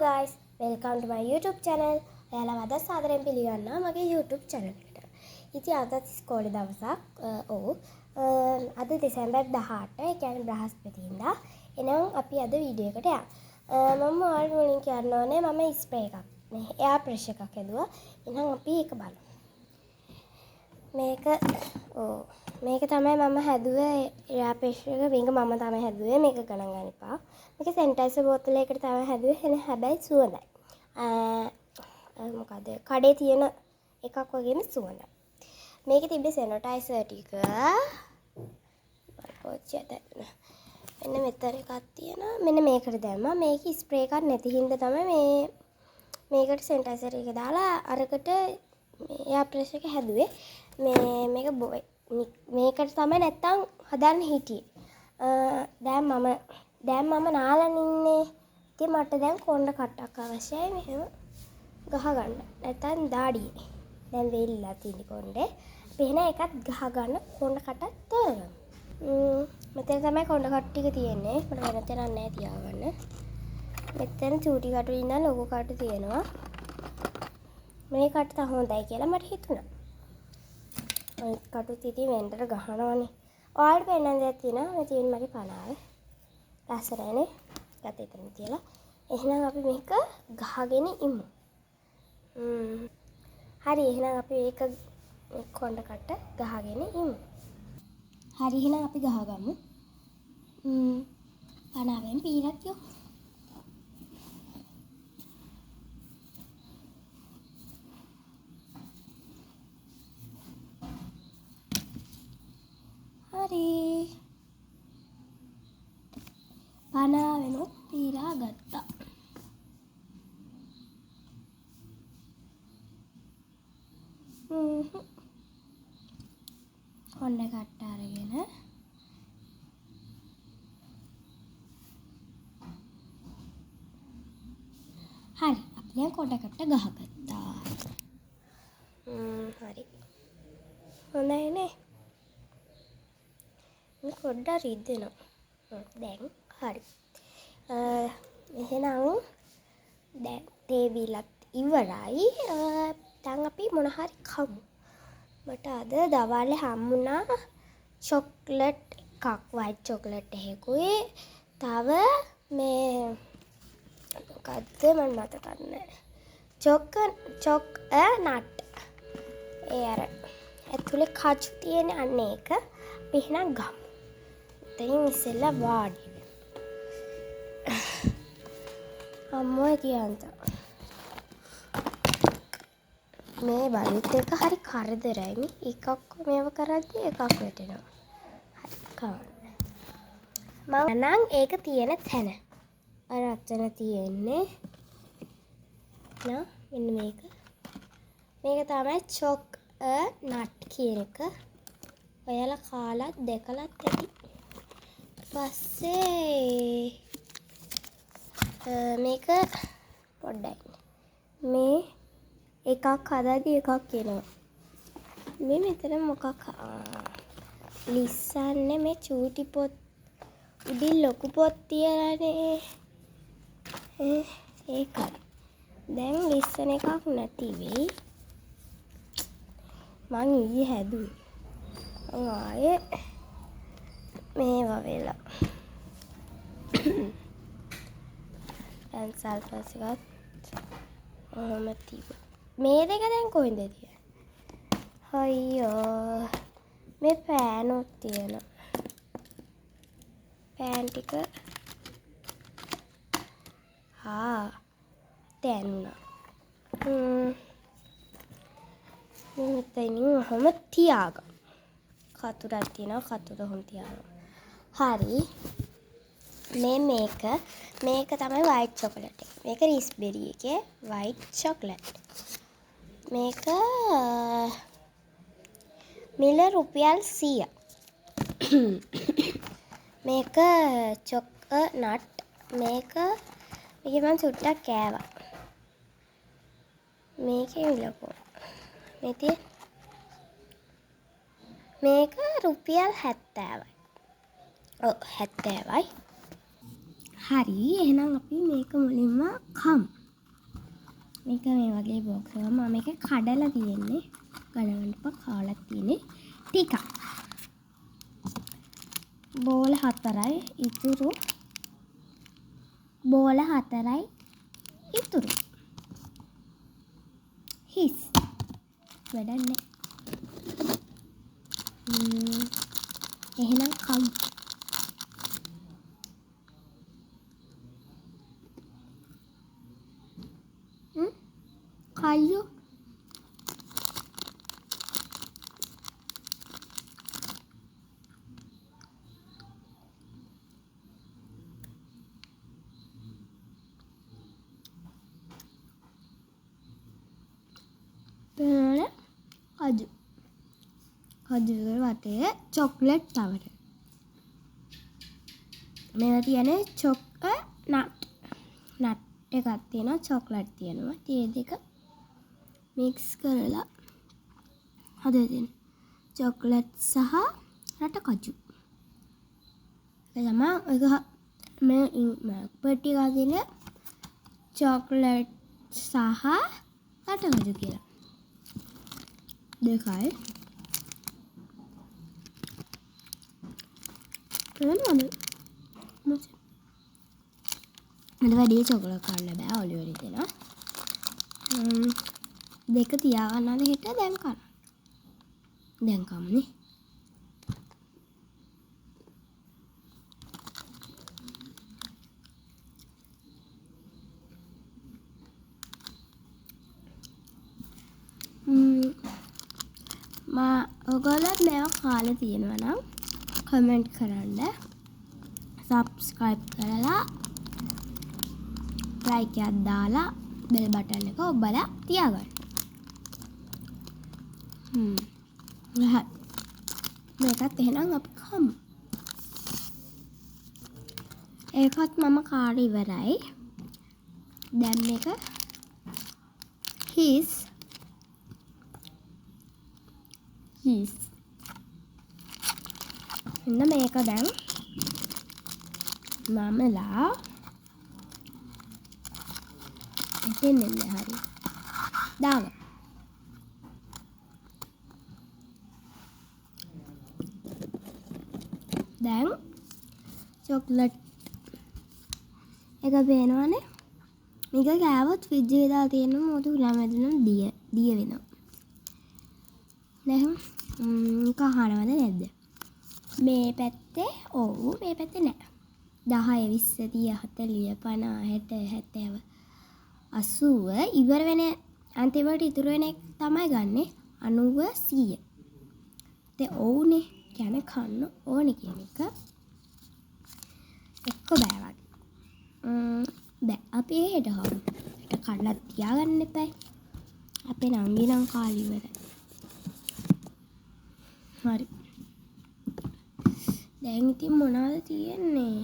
guys, welcome to my YouTube channel. ඔයාලා වද සාදරයෙන් පිළිගන්නවා මගේ YouTube channel එකට. ඉතින් අද ඉස්කෝලේ දවසක්. අද දෙසැම්බර් 18, ඒ කියන්නේ බ්‍රහස්පතින්දා. එහෙනම් අපි අද වීඩියෝ එකට යමු. මම ඔයාලට මුලින් කියන්න ඕනේ මම ස්ප්‍රේ එකක් මේ එයා ප්‍රෙෂ් එකක් හදුවා. එහෙනම් අපි ඒක බලමු. මේක තමයි මම හැදුවේ එයා ප්‍රෙෂ් එක. මේක මම තමයි හැදුවේ. මේක ගණන් ගන්න එපා. මේක සැනිටයිසර් බෝතලයකට තමයි හැදුවේ. හැබැයි සුවඳයි. මොකද කඩේ තියෙන එකක් වගේම සුවඳයි. මේකේ තිබ්බේ සැනිටයිසර් ටික. මෙන්න මෙතන එකක් තියෙනවා. මෙන්න මේකට දැම්මා. මේක ස්ප්‍රේ එකක් නැති හින්දා තමයි මේකට සැනිටයිසර් එක දාලා අරකට එයා ප්‍රෙෂ් එක හැදුවේ. මේකට තමයි නැත්තම් හදන්න හිටියේ. දැන් මම නාලන් ඉන්නේ. ඉතින් මට දැන් කොණ්ඩ කට්ටක් අවශ්‍යයි මෙහෙම ගහ ගන්න. නැත්තම් දාඩියේ. දැන් වෙලිලා තියෙන කොණ්ඩේ. අපි එහෙනම් එකත් ගහ ගන්න කොණ්ඩ කටක් තෝරගමු. මෙතන තමයි කොණ්ඩ කට් ටික තියෙන්නේ. මට වෙන තැනක් නැහැ තියාගන්න. මෙතන චූටි කටු ඉඳන් ලොකු කටු තියෙනවා. මේ කටු තව හොඳයි කියලා මට හිතුණා. අනිත් කටුත් ඉතින් වෙන්දට ගහනවනේ. ඔයාලට පෙන්නන්න දෙයක් තියෙනවා. මේ තියෙන මගේ පනාව. ලස්සනයිනේ. ගත එතන තියලා. එහෙනම් අපි මේක ගහගෙන ඉමු. හරි එහෙනම් අපි මේක කොණ්ඩ කට ගහගෙන ඉමු. හරි එහෙනම් අපි ගහගමු. පනාවෙන් පීරක් යෝ. හරි. පනාවෙනුත් පීරා ගත්තා. කොණ්ඩ කට්ට අරගෙන හරි අපි දැන් කොණ්ඩ කට්ට ගහගත්තා. හරි හොඳයි නේ. මේ පොඩ්ඩක් රිදෙනවා. දැන් හරි. එහෙනම් දැන් තේවිලත් ඉවරයි. දැන් අපි මොන හරි කමු. මට අද දවල්ේ හම්බුණා චොක්ලට් එකක්. වයිට් චොක්ලට් එකකුයි. තව මේ මොකද්ද මම මතක නැහැ. Chalk nut. ඒ අර ඇතුලේ කචු තියෙන අන්න ඒක. අපි එහෙනම් ගමු. එතනින් ඉස්සෙල්ලා වාඩි. අම්මෝ කියන්ත. මේ බල්ත් එක හරි කරදරයි නේ. එකක් මේව කරද්දී එකක් වැටෙනවා. හරි කවන්න. මම නම් ඒක තියෙන තැන. අර අතන තියෙන්නේ. මෙන්න මේක. මේක තමයි චොක් නට් කියන එක. ඔයාලා කාලා දැකලත් ඇති. පස්සේ මේක පොඩ්ඩයි. මේ එකක් හදද්දී එකක් එනවා. මේ මෙතන මොකක් ලිස්සන්නේ මේ චූටි පොත් උඩින් ලොකු පොත් තියලානේ. ඒකයි. දැන් ලිස්සන එකක් නැති වෙයි. මං ඊයේ හැදුවේ. ආයේ මේවා වෙලා. පැන්සල් පස්සේ ඔහොම තිබ්බා. මේ දෙක දැන් කොහෙන්ද තියෙන්නේ? අයියෝ. මේ පෑනොත් තියෙනවා. පෑන් ටික තැන්නා. මෙතනින් ඔහොම තියාගමු. කතුරක් තියෙනවා. කතුර ඔහොම තියාගමු. හරි. මේක තමයි වයිට් චොකලට් එක. මේක රිස්බෙරි එකේ වයිට් චොකලට්. මේක මිල රුපියල් 100. මේක චොක් නට්. මේක මම සුට්ටක් කෑවා. මේකේ මිල කොහොමද? මේක රුපියල් 70යි. ඔව් 70යි. හරි එහෙනම් අපි මේක මුලින්ම කමු. මේක මේ වගේ බොක්ස් එකක් මම මේක කඩලා තියෙන්නේ. ගණන් කාලා තියෙන්නේ ටිකක්. බෝල 4යි ඉතුරු. බෝල 4යි ඉතුරු. හිස් වැඩන්නේ. එහෙනම් කමු. කයියෝ පේනවනේ කජු වටේ චොක්ලට් තවර. මේවා තියෙන්නේ නට් එකක් තියෙනවා චොක්ලට් තියෙනවා. ඒ දෙක මික්ස් කරලා හදලා තියෙන චොක්ලට් සහ රට කජු. එතම එක මේ පෙට්ටි එකක් තියෙන චොක්ලට් සහ රට කජු කියලා. දෙකයි. මට වැඩි චොකලට් කන්න බෑ ඔලිවරි දෙනවා. දෙක තියාගන්න හිට දැන් කන්න. දැන් කම්නේ. ඔයගොල්ලෝ මේවා කාලා තියෙනවා නම් කමෙන්ට් කරන්න. සබ්ස්ක්‍රයිබ් කරලා ලයික් එකක් දාලා බෙල් බටන් එක ඔබලා තියාගන්න. මේකත් එහෙනම් අපි කමු. ඒකත් මම කාලා ඉවරයි. දැන් මේක හිස් එන්න මේක දැන් මමලා එතෙන් හරි දාගන්න. දැන් චොක්ලට් එක පේනවනේ. මේක කෑවොත් ෆ්‍රිජ් එකේ දාලා තියෙන්න මොකද උලම් වැදුනම දිය වෙනවා. දැන් කහනවද නැද්ද? මේ පැත්තේ ඔව් මේ පැත්තේ නෑ. 10 20 30 40 50 60 70 80 ඉවර වෙන අන්තිමට ඉතුරු වෙන එක තමයි ගන්නෙ 90 100. ඒ ඕනේ කියන්නේ කන්න ඕනේ කියන එක එක්ක බෑ වගේ. බෑ අපි එහෙට හමු. ඒක කඩලා තියාගන්න එපා. අපේ නංගි නම් කාලි ඉවරයි. හරි. දැන් ඉතින් මොනවද තියෙන්නේ?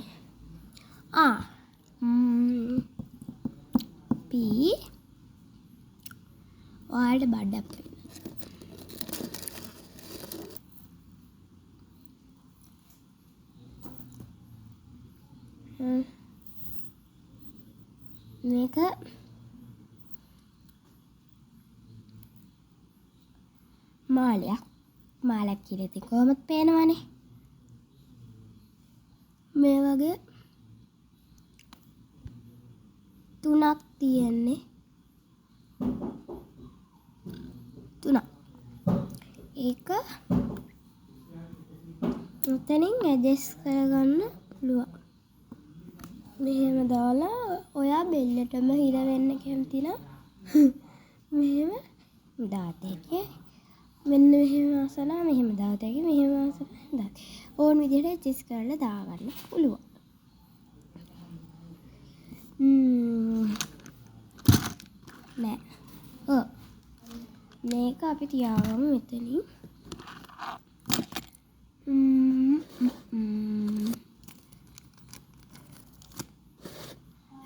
පී ඔයාලට බඩක් වෙන්න. මේක මාලයක් කියලා ඉතින් කොහොමද පේනවනේ. මේ වගේ 3ක් තියෙන්නේ. 3ක්. ඒක උතනින් ඇඩ්ජස්ට් කරගන්න පුළුවන්. මෙහෙම දාලා ඔයා බෙල්ලටම හිර වෙන්න කැමති නම් මෙහෙම දාතේ. මෙන්න මෙහෙම ආසනා මෙහෙම දාතේ. මෙහෙම ආසනා දාතේ. ඕන විදිහට ඇඩ්ජස්ට් කරලා දාගන්න පුළුවන්. නෑ. මේක අපි තියාගමු මෙතනින්.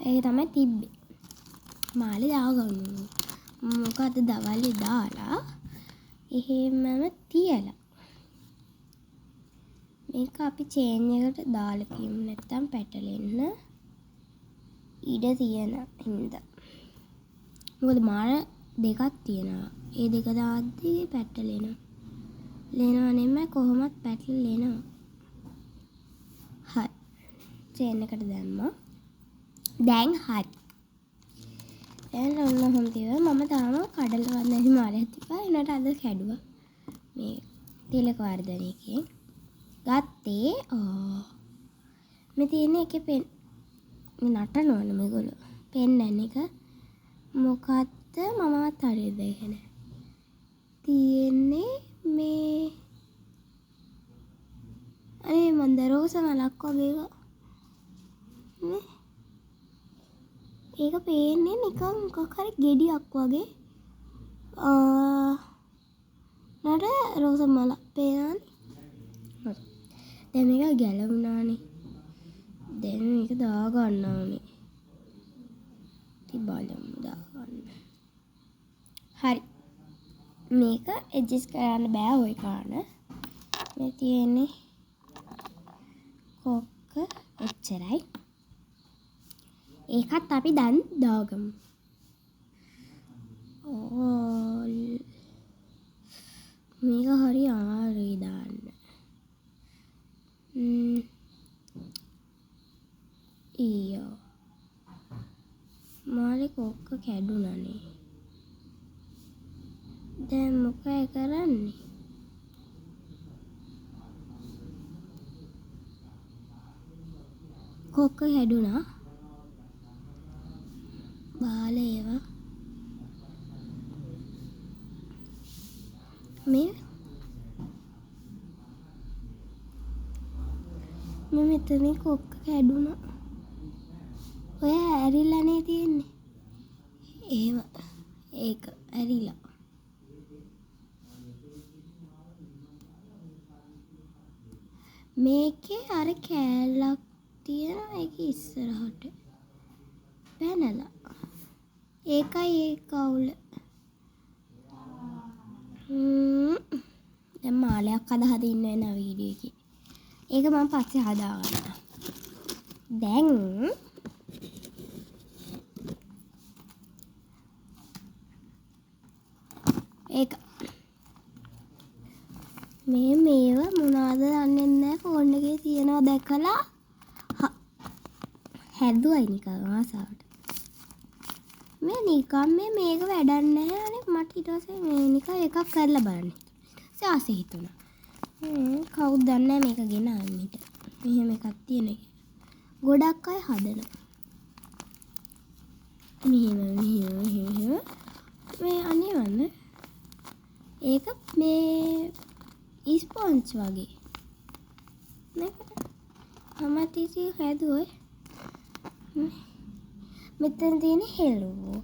ඒක තමයි තිබ්බේ. මාළේ දාගමු. මොකද දවල්ේ දාලා එහෙමම තියලා. මේක අපි චේන් එකට දාලා කියමු නැත්තම් පැටලෙන්න. ඉඩ තියෙන හින්දා. මොකද මාර දෙකක් තියෙනවා. ඒ දෙක දාද්දී පැටලෙනවා. ලේනවා නෙමෙයි කොහොමත් පැටලෙනවා. හරි. චේන් එකට දැම්මා. දැන් හරි. දැන් ඔන්න ඔහොම තියලා මම තාම කඩල වන්නහි මාරයක් තිබ්බා. ඒනට අද කැඩුවා. මේ තිලක වර්ධනයකින් ගත්තේ මේ තියෙන එකේ පෙන් නටනවන මේගොල්ලෝ පෙන්නන එක මොකද්ද මමවත් හරියට දැකගෙන තියෙන්නේ මේ අනේ මන්ද රෝස මලක් වගේ නේ ඒක පේන්නේ නිකන් මොකක් හරි ගෙඩියක් වගේ නඩ රෝස මල පේනවනේ දැන් මේක ගැලවුණානේ දැන් මේක දා ගන්න ඕනේ ඉතින් බලමු දා ගන්න හරි මේක ඇඩ්ජස්ට් කරන්න බෑ ඔය කාණ මේ තියෙන්නේ කොක්ක එච්චරයි ඒකත් අපි දැන් දාගමු මේක හරි අමාරුයි දාන්න ඊයෝ මාලේ කොක්ක කැඩුනනේ දැන් මොකයි කරන්නේ කොක්ක කැඩුනා බාල ඒවා මේ මෙතන කොක්ක කැඩුනා ඔය ඇරිලානේ තියෙන්නේ ඒව ඒක ඇරිලා මේකේ අර කෑල්ලක් තියෙනවා ඒක ඉස්සරහට පැනලා ඒකයි ඒ කවුල දැන් මාලයක් හදා ඉන්න වෙන වීඩියෝ එකේ ඒක මම පස්සේ හදා ගන්නවා දැන් ඒක මේව මොනවද දන්නේ නැහැ ෆෝන් එකේ තියනවා දැකලා හැදුවයි නිකන් ආසාවට මේ නිකන් මේක වැඩක් නැහැ අනේ මට ඊට පස්සේ මේ නිකන් එකක් කරලා බලන්න ආසෙ හිතුණා කවුද දන්නේ මේක ගෙන ආන්නේට මෙහෙම එකක් තියෙන එක ගොඩක් අය හදනවා මෙහෙම මේ අනේ වන්න ඒක මේ ස්පොන්ජ් වගේ මේක අමතිසි හැදුවේ මෙතන තියෙන හෙලෝ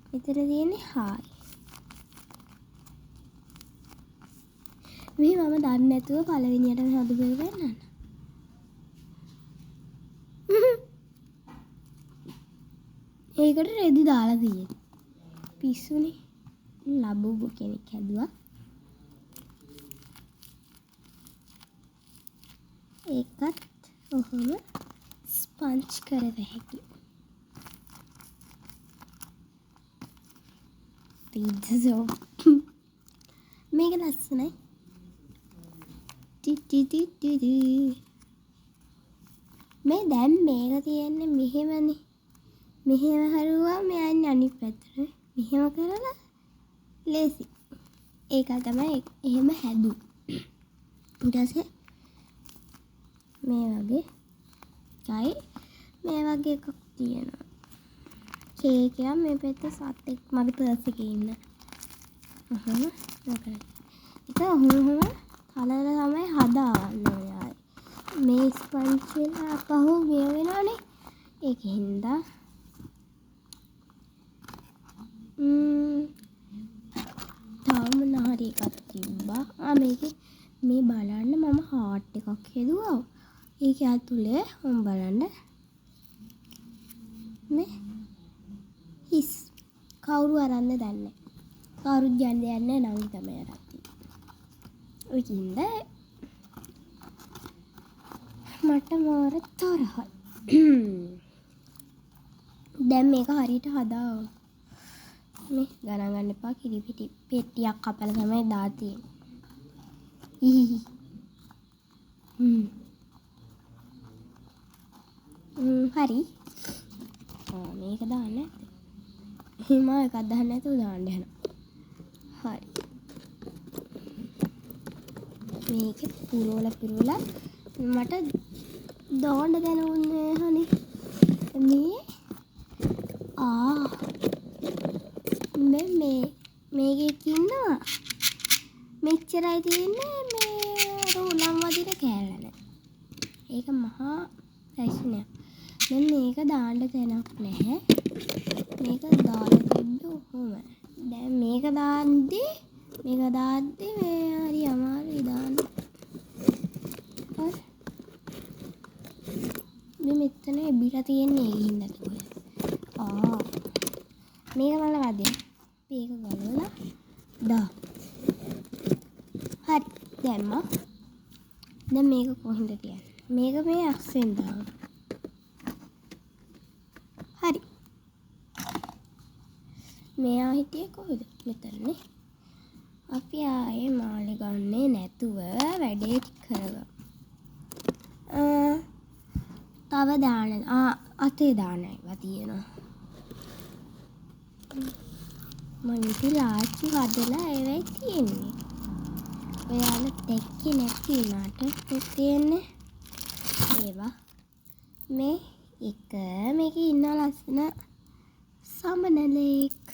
මෙතන තියෙන හායි මේ මම දන්නේ නැතුව පළවෙනියටම හදපු එක වෙන්නන්න ඒකට රෙදි දාලා තියෙන්නේ පිස්සුනේ ලබුබු කෙනෙක් හැදුවා ඒකත් ඔහොම ස්පන්ජ් කරව හැකි පීට්සා මේක ලස්සනයි මේ දැන් මේක තියෙන්නේ මෙහෙමනේ මෙහෙම හරුවා මෙයන් අනිත් පැත්තට මෙහෙම කරලා ලේසි ඒක තමයි එහෙම හැදු ඊට පස්සේ මේ වගේ කයි මේ වගේ එකක් තියෙනවා කේක් එක මේ පැත්තේ සතෙක් මගේ පර්ස් එකේ ඉන්න නකර ඒක ඔහොම කලර තමයි හදාගන්න ඕනේ මේ ස්පන්ජ් එක අපහු මේ වෙනවනේ ඒකින්ද තාම නහරි එකක් තිබ්බා මේකේ මේ බලන්න මම හાર્ට් එකක් හදුවා ඒක ඇතුලේ මම බලන්න මේ හිස් කවුරු අරන්ද දන්නේ කවුරුත් යන්නේ නැහැ නංගි තමයි අරන් තියෙන්නේ ඔයිකින්ද මට මාර තරහයි දැන් මේක හරියට හදාගමු. මේ ගණන් ගන්න එපා කිරි පෙට්ටියක් කපලා තමයි දා තියෙන්නේ. හරි. මේක දාන්න නැද්ද? හිම එකක් දාන්න නැතුව දාන්න යනවා. හරි. මේක පුරවලා මට දාන්න දැනුන්නේ හනේ. මේකේ ඉන්නවා. මෙච්චරයි තියෙන්නේ මේ උලම් වදින කෑල්ල. ඒක මහා ප්‍රශ්නයක්. දැන් මේක දාන්න තැනක් නැහැ. මේක දාලා තිබ්බ ඔහොම. දැන් මේක දාද්දි මේ හරි අමාරුයි දාන්න. හරි. මේ මෙතන එබිලා තියෙන්නේ ඒකින්ද තමයි. මේක මල වදින. මේක ගලවලා දා. හරි. දැම්මා. දැන් මේක කොහෙන්ද තියන්නේ? මේක මේ අස්සෙන් දාන්න. හරි. මෙයා හිටියේ කොහෙද? මෙතනනේ. අපි ආයේ මාළේ ගන්නේ නැතුව වැඩේ කරගමු. තව දාන්න. අතේ දාන්න ඒවා තියෙනවා. මම ඉතින් ලාච්චු හදලා ඒවයි තියෙන්නේ. ඔයාලා දැක්කේ නැති උනාට තියෙන්නේ ඒවා. මේ එක මේකේ ඉන්න ලස්සන සමනලෙක්.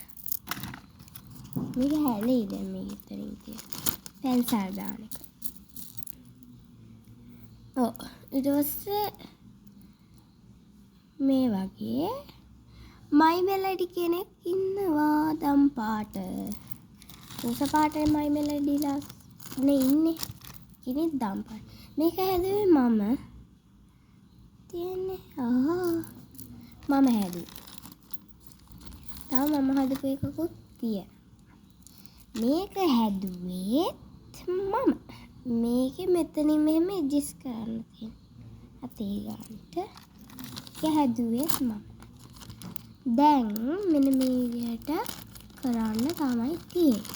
මේක හැලෙයි දැන් මේක ඉතින් තියෙන. පැන්සල් දාන එක. ඊට පස්සේ මේ වගේ මයි මෙලඩි කෙනෙක් ඉන්නවා දම් පාට. උස පාටේ මයි මෙලඩිලා නේ ඉන්නේ. කෙනෙක් දම් පාට. මේක හැදුවේ මම. තියන්නේ මම හැදුවේ. තව මම හදපු එකකුත් තියෙනවා. මේක හැදුවේත් මම. මේකේ මෙතනින් මෙහෙම ඇඩ්ජස්ට් කරන්න තියෙනවා. අතේ ගන්නට. ඒක හැදුවේත් මම. දැන් මෙන්න මේ විදිහට කරන්න තමයි තියෙන්නේ.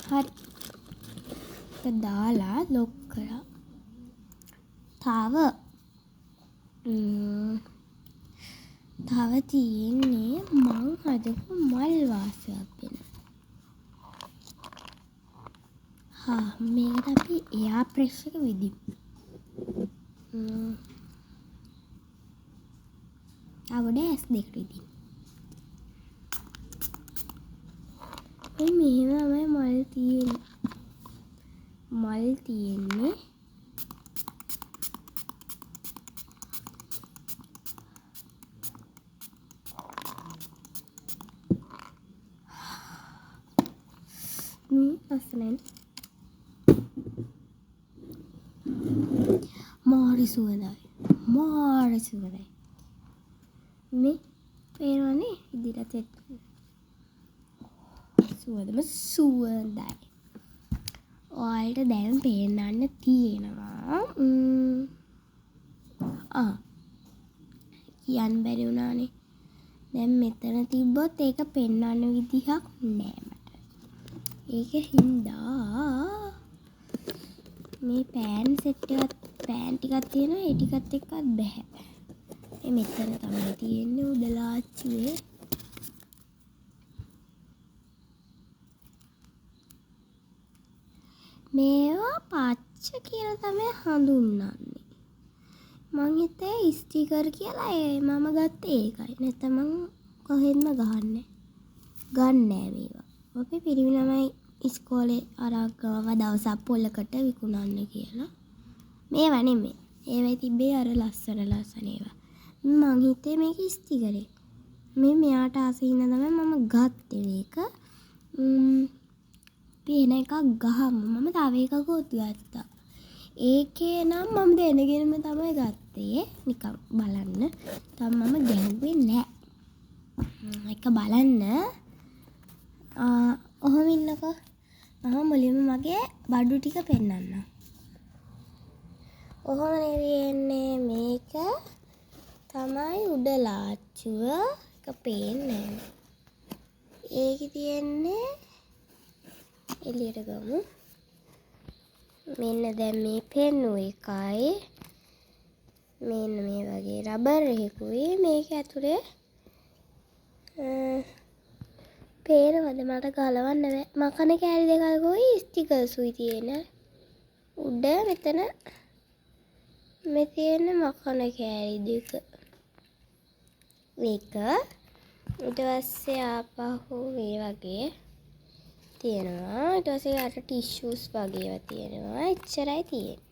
හරි. ඒක දාලා ලොක් කරා. තව තියෙන්නේ මං හදපු මල් වාසයක් වෙන. මේකට අපි එයා ප්‍රෙස් එක විදිමු. අවුඩ S2 විදිමු. මෙහෙමයි මල් තියෙන්නේ. ලස්සනයි. මාරි සුවඳයි. මේ පේනවනේ ඉදිරියට එක්ක. සුවඳයි. ඔයාලට දැන් පේන්නන්න තියෙනවා. කියන්න බැරි වුණානේ. දැන් මෙතන තිබ්බොත් ඒක පෙන්වන්න විදිහක් නෑ මට. ඒක හින්දා මේ පෑන් ටිකක් තියෙනවා. ඒ ටිකත් එක්කත් බෑ. මේ මෙතන තමයි තියෙන්නේ උඩලාච්චුවේ. මේවා පච්ච කියලා තමයි හඳුන්වන්නේ. මං හිතේ ස්ටිකර් කියලා මම ගත්තේ ඒකයි. නැත්නම් මං කොහෙන්ම ගන්නෑ මේවා. අපි පිරිමි ළමයි ඉස්කෝලේ අරගව දවසක් පොලකට විකුණන්න කියලා. මේවා නෙමෙයි. ඒවයි තිබ්බේ අර ලස්සන ඒවා. මං හිතේ මේක ස්ටිකරේ. මේ මෙයාට ආසින්න තමයි මම ගත්තේ මේක. පේන එකක් ගහමු. මම තව එකකුත් ගත්තා. ඒකේ නම් මම දෙනගෙනම තමයි ගත්තේ. නිකන් බලන්න. තාම මම ගැහුවේ නෑ. එක බලන්න. ඔහොම ඉන්නකෝ. මුලින්ම මගේ බඩු ටික පෙන්නන්න. ඔහොම නෙවෙන්නේ මේක. තමයි උඩ ලාච්චුව. එක පේන්නේ නැහැ. ඒකේ තියෙන්නේ එළියට ගමු. මෙන්න දැන් මේ පෙන්නු එකයි. මෙන්න මේ වගේ රබර් එකකුයි මේක ඇතුලේ පේනවද මට ගලවන්න බෑ. මකන කෑලි දෙකකුයි ස්ටිකර්ස්ුයි තියෙන. උඩ මෙතන මේ තියෙන මකන කෑලි දෙක. මේක ඊට පස්සේ ආපහු මේ වගේ තියෙනවා. ඊට පස්සේ අර ටිෂුස් වගේ ඒවා තියෙනවා. එච්චරයි තියෙන්නේ.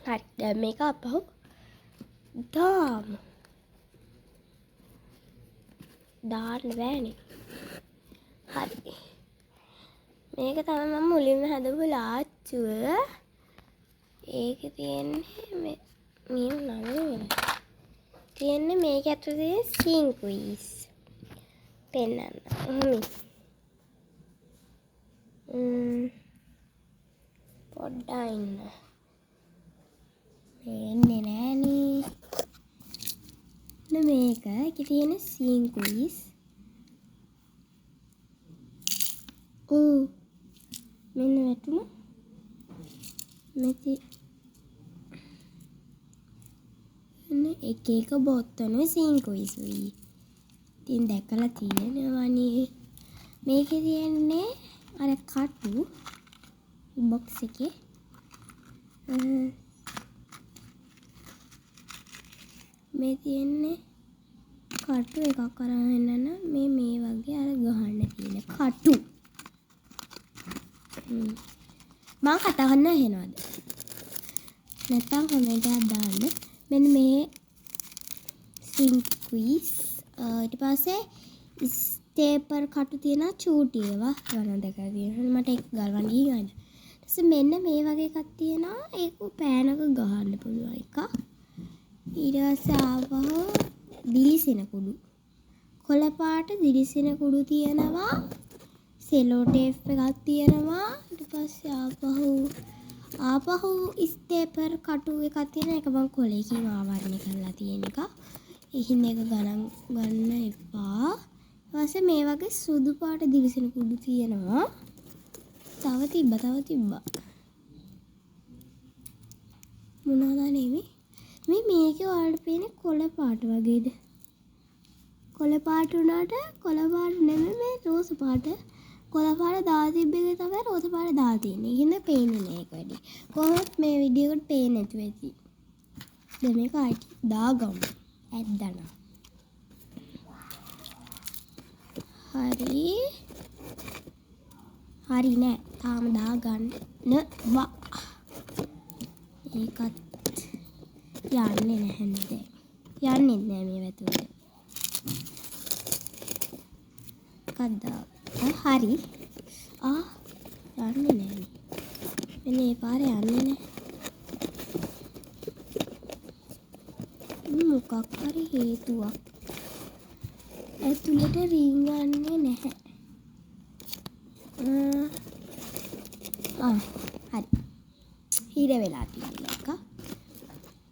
හරි. දැන් මේක ආපහු දාමු. දාන්න බෑනේ. හරි. මේක තමයි මම මුලින්ම හදපු ලාච්චුව. ඒකේ තියෙන්නේ මේ නම තියෙන්නේ මේක ඇතුලේ සිංකුයිස්. පෙන්නන්න. පොඩ්ඩක් ඉන්න. පේන්නේ නෑනේ. මේක ඒකේ තියෙන සිංකුයිස්. මෙන්න වැටුණා. මෙති එක එක බොත්තන සිංකුයිසුයි. ඉතින් දැකලා තියෙනවනේ. මේකේ තියෙන්නේ අර කටු බොක්ස් එකේ මේ තියෙන්නේ කටු එකක් අරන් එන්න මේ වගේ අර ගහන්න තියෙන කටු. මම කතා කරන්න ඇහෙනවද? නැත්නම් කමෙන්ට් එකක් දාන්න. මෙන්න මේ සිංකුයිස් ඊට පස්සේ ස්ටේපර් කටු තියෙන චූටි ඒවා ගන්න දෙකක් තියෙනවා. මට ඒක ගලවන්න ගිහින් ඊට පස්සේ මෙන්න මේ වගේ එකක් තියෙනවා. ඒක පෑනක ගහන්න පුළුවන් එකක්. ඊට පස්සේ ආවම දිලිසෙන කුඩු. කොළ පාට දිලිසෙන කුඩු තියෙනවා. සෙලෝ ටේප් එකක් තියෙනවා. ඊට පස්සේ ආපහු ස්ටේපර් කටු එකක් තියෙන එක මම කොලේකින් ආවරණය කරලා තියෙන එක. ඒකින් එක ගණන් ගන්න එපා. ඊපස්සේ මේ වගේ සුදු පාට දිලිසෙන කුඩු තියෙනවා. තව තිබ්බා. මොනවද නෙමෙයි. මේකේ ඔයාලට පේන්නේ කොළ පාට වගේද? කොළ පාට උනාට කොළ පාට නෙමෙයි මේ රෝස පාට. කොළ පාට දාලා තිබ්බ එකේ තමයි රෝස පාට දාලා තියෙන්නේ. ඒකින්ද පේන්නේ නෑ ඒක වැඩි. කොහොමත් මේ වීඩියෝ එකට පේන්නේ නැතුව ඇති. දැන් මේක ආයිත් දාගමු. ඇද්දන. හරි නෑ. තාම දාගන්නවා. ඒකත් යන්නේ නැහැ නේද? යන්නේ නැහැ මේ වැතුරේ. කද්දා. හරි. යන්නේ නැහැ. මෙන්න මේ පාරේ යන්නේ නැහැ. මොකක් හරි හේතුවක්. ඇතුළට රිංගන්නේ නැහැ. හරි. හිර වෙලා තියෙනවා.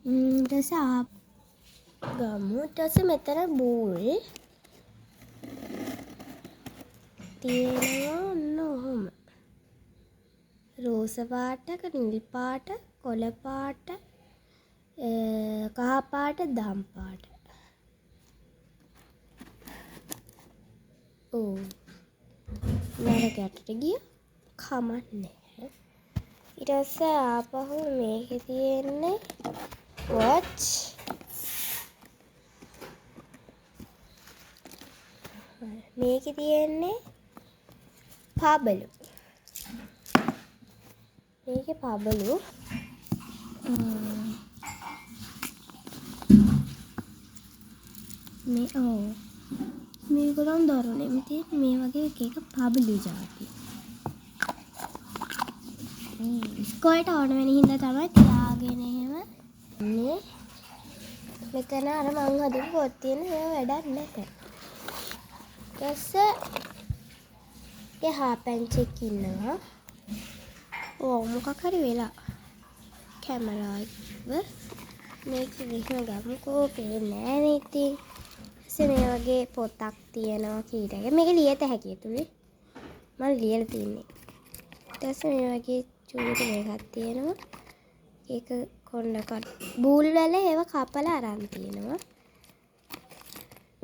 ඊට පස්සේ ගමු. ඊට පස්සේ මෙතන බෝල් තියෙනවා ඔන්න ඔහොම. රෝස පාට, නිල් පාට, කොළ පාට, කහ පාට, දම් පාට. නරකයට ගියා. කමන්නේ. ඊට පස්සේ ආපහු මේකේ තියෙන්නේ වොච්. මේකේ තියෙන්නේ පබලු. මේකේ පබලු මේගොල්ලන් දරුනේ මේ වගේ එක පබලු જાති. ස්කෝලේට ඕන වෙන හින්දා තමයි තියාගෙන එහෙම මේ මෙතන අර මං හදපු පොත් තියෙන ඒවා වැඩක් නැහැ. ඊපස්සේ ගහා පැංචෙක් ඉන්නවා. මොකක් හරි වෙලා කැමරා එක මේක විහිම ගමුකෝ පේන්නේ නෑනේ ඉතින්. ඊපස්සේ මේ වගේ පොතක් තියෙනවා කීට එක. මේක ලියත හැකියි තුලේ. මම ලියලා තින්නේ. ඊට පස්සේ මේ වගේ චූටි මේකක් තියෙනවා. ඒක කොණ්ඩකට බූල් වල ඒව කපලා අරන් තියෙනවා.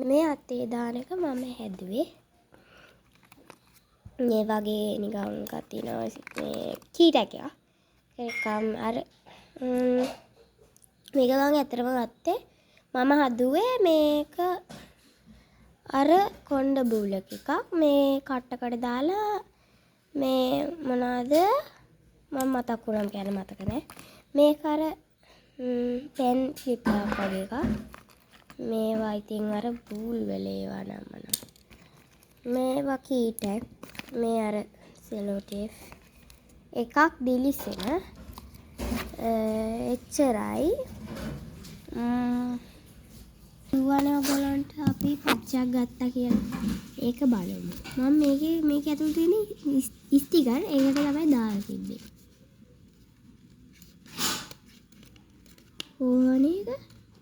මේ අතේ දාන එක මම හැදුවේ. මේ වගේ නිකන් එකක් තියෙනවා මේ කීට එකක්. ඒකම් අර මේක ගන් ඇත්තටම ගත්තේ මම හදුවේ මේක අර කොණ්ඩ බූලක එකක් මේ කට්ටකට දාලා මේ මොනවාද මම මතක් වුණාම කියන මතක නැහැ මේක අර පෙන් ක්ලිප් එකක් වගේ එකක් මේවා ඉතින් අර බූල් වල ඒවා නම් මේවා කීටක් මේ අර සෙලෝ ටේප් එකක් දිලිසෙන එච්චරයි දුවනවා බලන්න අපි පච්චයක් ගත්තා කියලා ඒක බලමු මම මේක ඇතුළේ තියෙන ස්ටිකර් ඒකට තමයි දාලා තිබ්බේ ඕනේක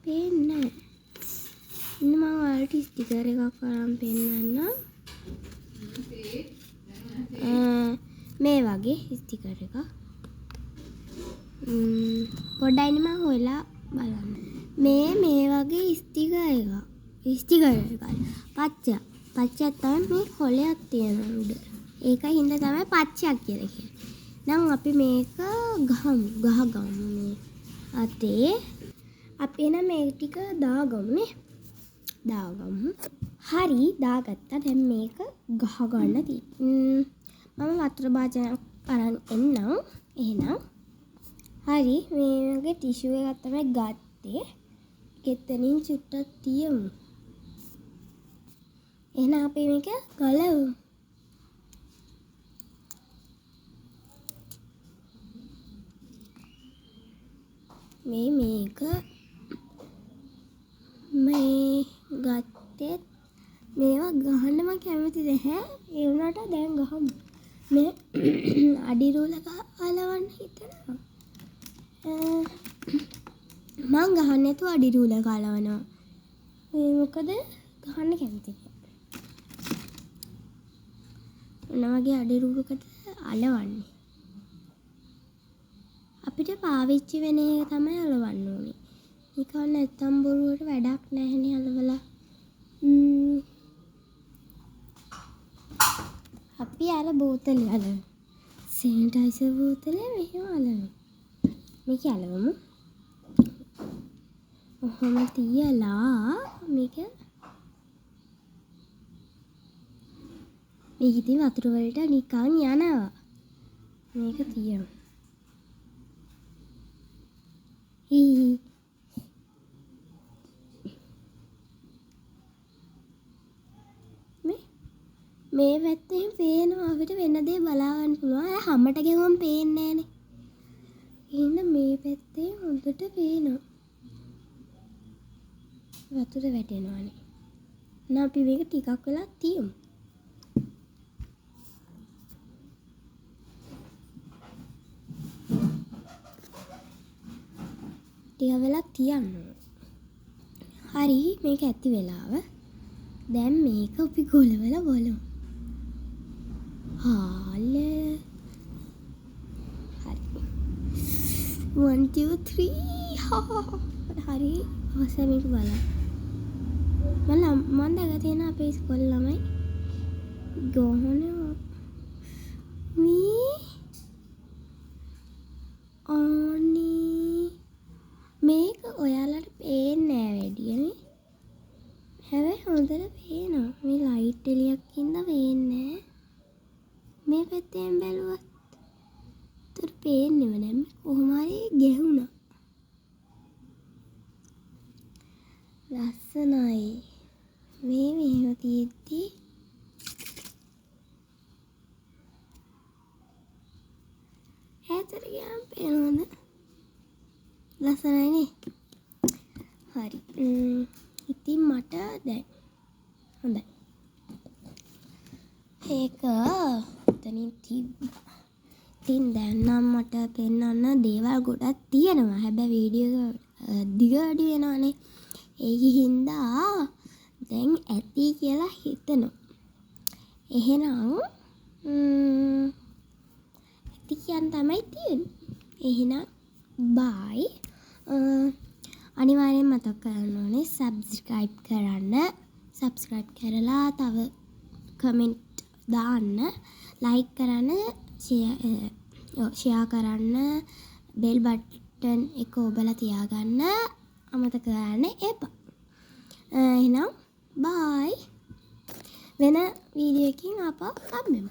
පේන්නේ ඉන්න මම ඔයාලට ස්ටිකර් එකක් අරන් පෙන්නන්නම් මේ වගේ ස්ටිකර් එකක් පොඩ්ඩයි මම හොයලා බලන්න මේ වගේ ස්ටිකර් එකක් පච්චයක් තමයි මේ කොලයක් තියෙනවා උඩ ඒකයි හින්දා තමයි පච්චයක් කියලා කියන්නේ නම් අපි මේක ගහගමු මේ අතේ අපි එන මේ ටික දාගමු හරි දාගත්තා දැන් මේක ගහ ගන්න තියෙනවා මම වතුර භාජනයක් අරන් එන්නම් එහෙනම් හරි මේ වගේ ටිෂු එකක් තමයි ගත්තේ ගෙතනින් චුට්ටක් තියමු එහෙනම් අපි මේක ගලවමු මේක මේ ගත්තේ මේවා ගහන්න මම කැමති නැහැ ඒ වුණාට දැන් ගහමු මේ අඩි රූලක අලවන්න හිතනවා මං ගහන්න නැතුව අඩි රූලක අලවනවා මේ මොකද ගහන්න කැමති නැහැ වගේ අඩි රූලකට අලවන්නේ අපිට පාවිච්චි වෙන එක තමයි අලවන්න ඕනේ නිකන් නැත්තම් බොරුවට වැඩක් නැහැනේ අලවලා අපි අර බෝතලේ අලවමු සැනිටයිසර් බෝතලේ මෙහෙම අලවමු මේක අලවමු ඔහොම තියලා මේක ඉතින් වතුර වලට නිකන් යනවා මේක තියමු මේ පැත්තෙන් පේනවා අපිට වෙන දේ බලා ගන්න පුළුවන්. අය හැමට ගෙවම් පේන්නේ නැහනේ. එහෙනම් මේ පැත්තේ හොඳට පේනවා. වතුර වැටෙනවානේ. එහෙනම් අපි මේක ටිකක් වෙලා තියමු. ටික වෙලා තියන්න. හරි මේක ඇති වෙලාව. දැන් මේක අපි ගොලවලා බලමු. හාල හරි 1 2 3 හරි අවසන් මේක බලන්න මම දැක තියෙන අපේ ඉස්කෝලේ ළමයි ගොහනවා මේ මේක ඔයාලට පේන්නේ නැහැ වැඩියනේ හැබැයි හොඳට පේනවා මේ ලයිට් එළියක් ඉඳලා පේන්නේ මේ පැත්තෙන් බැලුවත් උතර පේන්නේම නැහැ කොහොම හරි ගැහුණා ලස්සනයි මේ මෙහෙම තියෙද්දි ඈතට ගියාම පේනවද ලස්සනයිනේ හරි ඉතින් මට දැන් හොඳයි ඒක එතනින් තිබ්බා ඉතින් දැන් නම් මට පෙන්වන්න දේවල් ගොඩක් තියෙනවා. හැබැයි වීඩියෝ දිග වැඩි වෙනවනේ. ඒක හින්දා දැන් ඇති කියලා හිතනවා. එහෙනම් ඇති කියන්න තමයි තියෙන්නේ. එහෙනම් bye. අනිවාර්යෙන් මතක් කරන්න ඕනේ subscribe කරන්න. subscribe කරලා තව comment දාන්න, like කරන්න, share කරන්න, bell button එක ඔබලා තියාගන්න අමතක කරන්න එපා. එහෙනම් bye. වෙන වීඩියෝ එකකින් ආපහු හම්බෙමු.